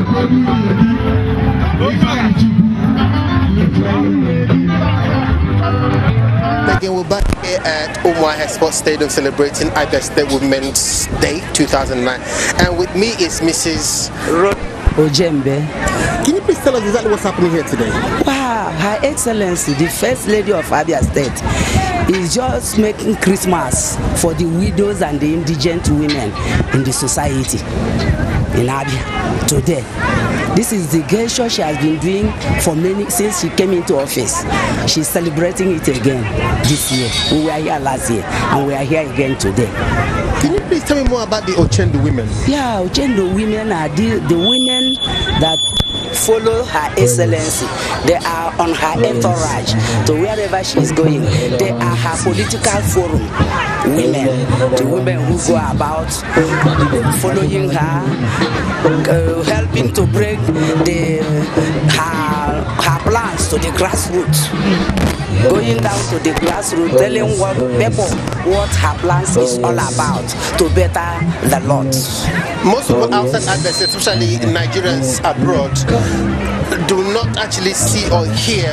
Again, we're back here at Umuahia Sports Stadium celebrating Abia State Women's Day 2009, and with me is Mrs. Ojembe. Can you please tell us exactly what's happening here today? Wow, Her Excellency, the First Lady of Abia State, is just making Christmas for the widows and the indigent women in the society in Abia today. This is the gesture she has been doing for since she came into office. She's celebrating it again this year. We were here last year and we are here again today. Can you please tell me more about the Ochendo women? Yeah, Ochendo women are the women that follow Her Excellency. They are on her entourage to wherever she is going. They are her political forum women, the women who go about following her, helping to bring her plans to the grassroots. Going down to the grassroots, telling people what her plans is all about to better the lot. Most people outside Abia, especially Nigerians abroad, do not actually see or hear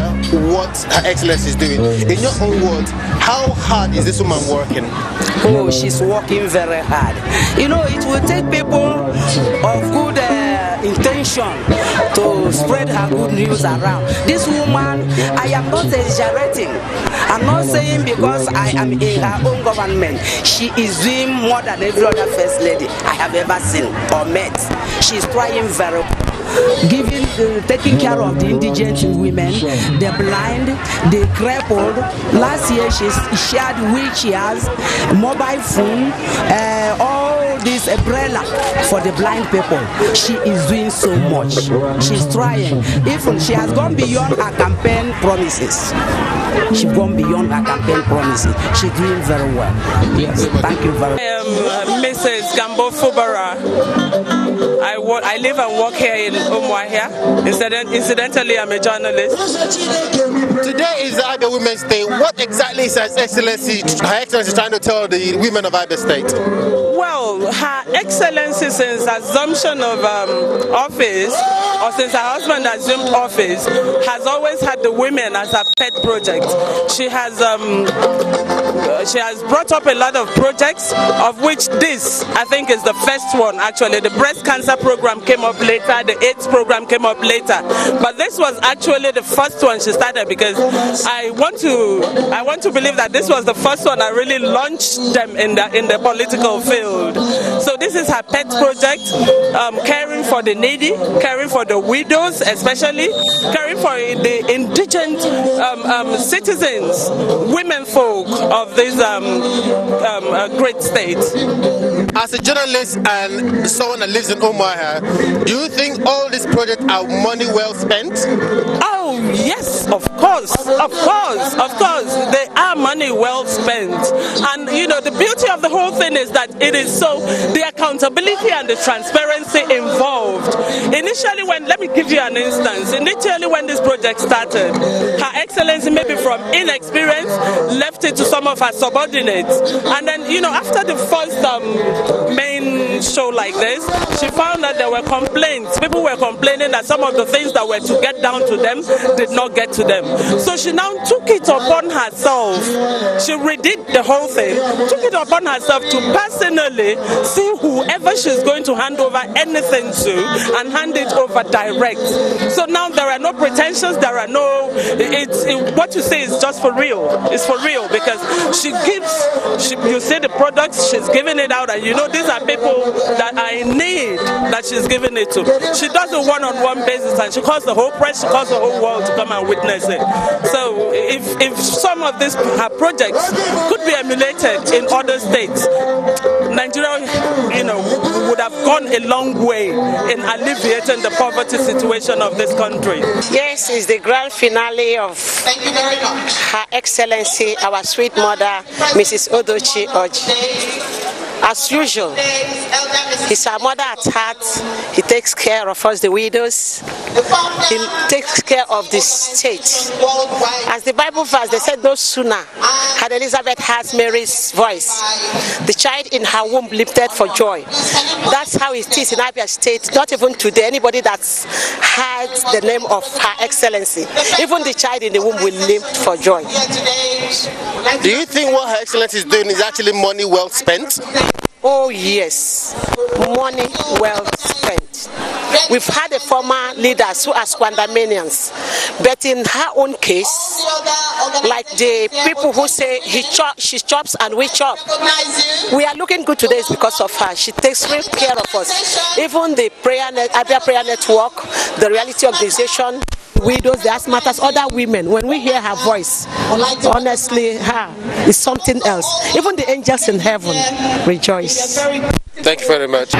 what Her Excellency is doing. In your own words, how hard is this woman working? Oh, she's working very hard. You know, it will take people of good intention to spread her good news around. This woman, I am not exaggerating. I'm not saying because I am in her own government. She is doing more than every other first lady I have ever seen or met. She's trying very hard. Taking care of the indigent women, the blind, the crippled. Last year she shared wheelchairs, mobile phone, all this umbrella for the blind people. She is doing so much. She's trying. Even she has gone beyond her campaign promises. She's gone beyond her campaign promises. She's doing very well. Yes, thank you very much. I am Mrs. Gambo Fubara. I live and work here in Umuahia. Incidentally, I'm a journalist. Today is the Abia Women's Day. What exactly is Her Excellency trying to tell the women of Abia State? Well, Her Excellency, since assumption of office, or since her husband assumed office, has always had the women as her pet project. She has brought up a lot of projects, of which this, I think, is the first one. Actually, the breast cancer program came up later, the AIDS program came up later, but this was actually the first one she started, because I want to believe that this was the first one that really launched them in the political field. So this is her pet project, caring for the needy, caring for the widows, especially caring for the indigent citizens, women folk of this great state. As a journalist and someone that lives in Umuahia, do you think all these projects are money well spent? Oh yes, of course, they are money well spent. And you know, the beauty of the whole thing is that it is so, the accountability and the transparency involved. Initially, let me give you an instance. Initially, when this project started, Her Excellency, maybe from inexperience, left it to some of her subordinates. And then, you know, after the first main show like this, she found that there were complaints. People were complaining that some of the things that were to get down to them did not get to them. So she now took it upon herself. She redid the whole thing, took it upon herself to personally see whoever she's going to hand over anything to and hand it over direct. So now there are no pretensions, there are no, what you say is just for real. It's for real, because she gives, you see the products, she's giving it out, and you know these are people that are in need that she's giving it to. She does a one-on-one basis, and she calls the whole press, she calls the whole world to come and witness it. So if some of these her projects could be emulated in other states, Nigeria, you know, would have gone a long way in alleviating the poverty situation of this country. Yes, it's the grand finale of Her Excellency, our sweet mother, Mrs. Odochi Orji. As usual, he's our mother at heart. He takes care of us, the widows. He takes care of the state. As the Bible verse, they said no sooner had Elizabeth heard Mary's voice, the child in her womb lifted for joy. That's how it is in Abia State. Not even today, anybody that's heard the name of Her Excellency, even the child in the womb will lift for joy. Do you think what Her Excellency is doing is actually money well spent? Oh yes, money well spent. We've had the former leaders who are squandermanians, but in her own case, like the people who say she chops and we chop, we are looking good today because of her. She takes real care of us. Even the Abia Prayer Network, the Reality Organization, widows, the asthmatas, other women, when we hear her voice, honestly, her is something else. Even the angels in heaven rejoice. Thank you very much.